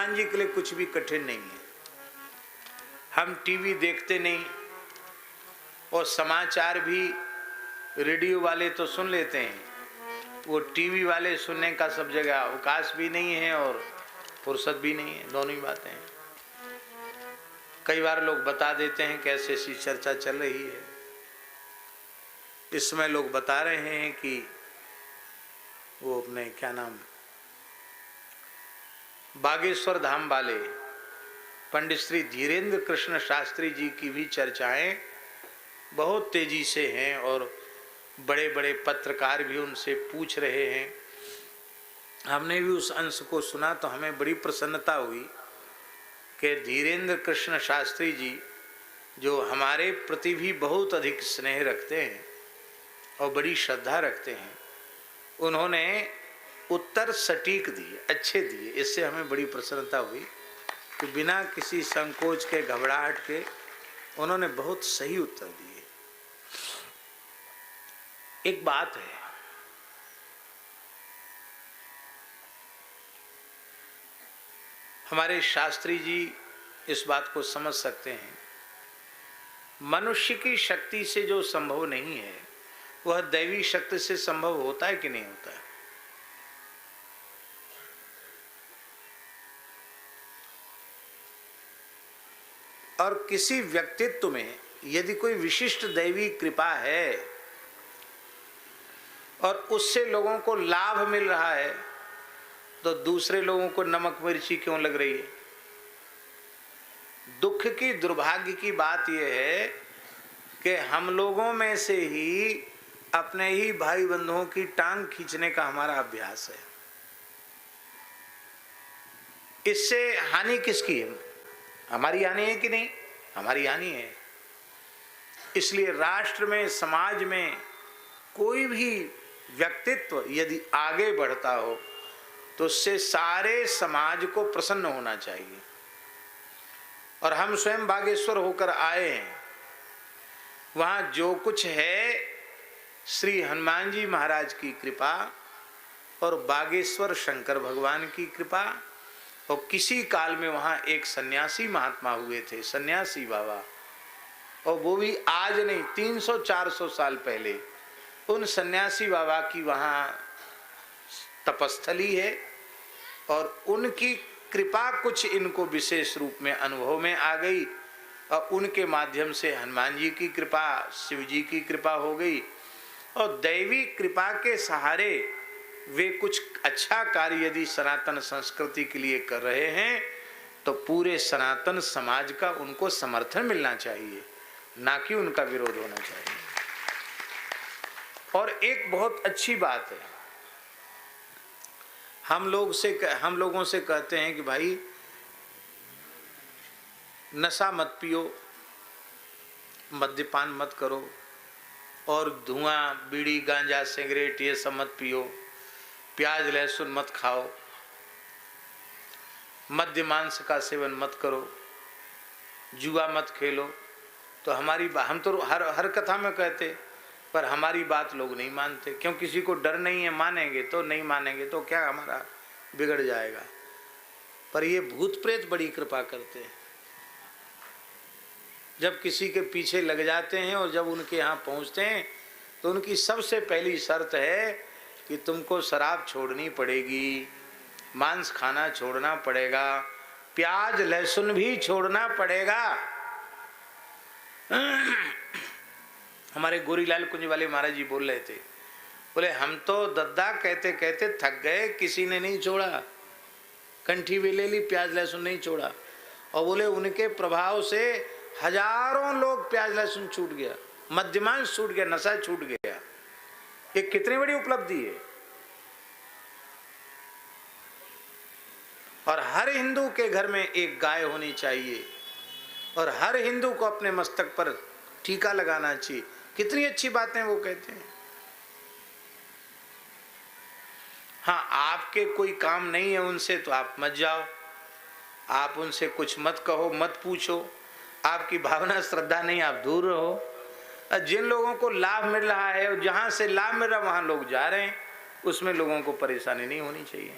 हनुमान जी के लिए कुछ भी कठिन नहीं है। हम टीवी देखते नहीं और समाचार भी रेडियो वाले तो सुन लेते हैं, वो टीवी वाले सुनने का सब जगह अवकाश भी नहीं है और फुर्सत भी नहीं है, दोनों ही बातें हैं। कई बार लोग बता देते हैं कैसे ऐसी चर्चा चल रही है। इस समय लोग बता रहे हैं कि वो अपने क्या नाम बागेश्वर धाम वाले पंडित श्री धीरेन्द्र कृष्ण शास्त्री जी की भी चर्चाएं बहुत तेजी से हैं और बड़े बड़े पत्रकार भी उनसे पूछ रहे हैं। हमने भी उस अंश को सुना तो हमें बड़ी प्रसन्नता हुई कि धीरेन्द्र कृष्ण शास्त्री जी जो हमारे प्रति भी बहुत अधिक स्नेह रखते हैं और बड़ी श्रद्धा रखते हैं, उन्होंने उत्तर सटीक दिए, अच्छे दिए। इससे हमें बड़ी प्रसन्नता हुई कि बिना किसी संकोच के, घबराहट के उन्होंने बहुत सही उत्तर दिए। एक बात है, हमारे शास्त्री जी इस बात को समझ सकते हैं, मनुष्य की शक्ति से जो संभव नहीं है वह दैवी शक्ति से संभव होता है कि नहीं होता है। और किसी व्यक्तित्व में यदि कोई विशिष्ट दैवी कृपा है और उससे लोगों को लाभ मिल रहा है तो दूसरे लोगों को नमक मिर्ची क्यों लग रही है। दुख की, दुर्भाग्य की बात यह है कि हम लोगों में से ही अपने ही भाई बंधुओं की टांग खींचने का हमारा अभ्यास है। इससे हानि किसकी है? हमारी हानि है कि नहीं? हमारी हानि है। इसलिए राष्ट्र में, समाज में कोई भी व्यक्तित्व यदि आगे बढ़ता हो तो उससे सारे समाज को प्रसन्न होना चाहिए। और हम स्वयं बागेश्वर होकर आए हैं, वहां जो कुछ है श्री हनुमान जी महाराज की कृपा और बागेश्वर शंकर भगवान की कृपा। और किसी काल में वहां एक सन्यासी महात्मा हुए थे, सन्यासी बाबा, और वो भी आज नहीं 300-400 साल पहले। उन सन्यासी बाबा की वहां तपस्थली है और उनकी कृपा कुछ इनको विशेष रूप में अनुभव में आ गई और उनके माध्यम से हनुमान जी की कृपा, शिव जी की कृपा हो गई। और दैवी कृपा के सहारे वे कुछ अच्छा कार्य यदि सनातन संस्कृति के लिए कर रहे हैं तो पूरे सनातन समाज का उनको समर्थन मिलना चाहिए, ना कि उनका विरोध होना चाहिए। और एक बहुत अच्छी बात है, हम लोगों से कहते हैं कि भाई नशा मत पियो, मद्यपान मत करो और धुआं, बीड़ी, गांजा, सिगरेट ये सब मत पियो, प्याज लहसुन मत खाओ, मद्य मांस का सेवन मत करो, जुआ मत खेलो। तो हम तो हर कथा में कहते, पर हमारी बात लोग नहीं मानते। क्यों? किसी को डर नहीं है, मानेंगे तो नहीं मानेंगे तो क्या हमारा बिगड़ जाएगा। पर ये भूत प्रेत बड़ी कृपा करते हैं। जब किसी के पीछे लग जाते हैं और जब उनके यहाँ पहुँचते हैं तो उनकी सबसे पहली शर्त है कि तुमको शराब छोड़नी पड़ेगी, मांस खाना छोड़ना पड़ेगा, प्याज लहसुन भी छोड़ना पड़ेगा। हमारे गोरीलाल कुंज वाले महाराज जी बोल रहे थे, बोले हम तो दद्दा कहते कहते थक गए, किसी ने नहीं छोड़ा, कंठी भी ले ली, प्याज लहसुन नहीं छोड़ा। और बोले उनके प्रभाव से हजारों लोग प्याज लहसुन छूट गया, मद्यमांस छूट गया, नशा छूट गया। ये कितनी बड़ी उपलब्धि है। और हर हिंदू के घर में एक गाय होनी चाहिए और हर हिंदू को अपने मस्तक पर टीका लगाना चाहिए। कितनी अच्छी बातें वो कहते हैं। हाँ, आपके कोई काम नहीं है उनसे तो आप मत जाओ, आप उनसे कुछ मत कहो, मत पूछो, आपकी भावना श्रद्धा नहीं, आप दूर रहो। जिन लोगों को लाभ मिल रहा है और जहां से लाभ मिल रहा है वहां लोग जा रहे हैं, उसमें लोगों को परेशानी नहीं होनी चाहिए।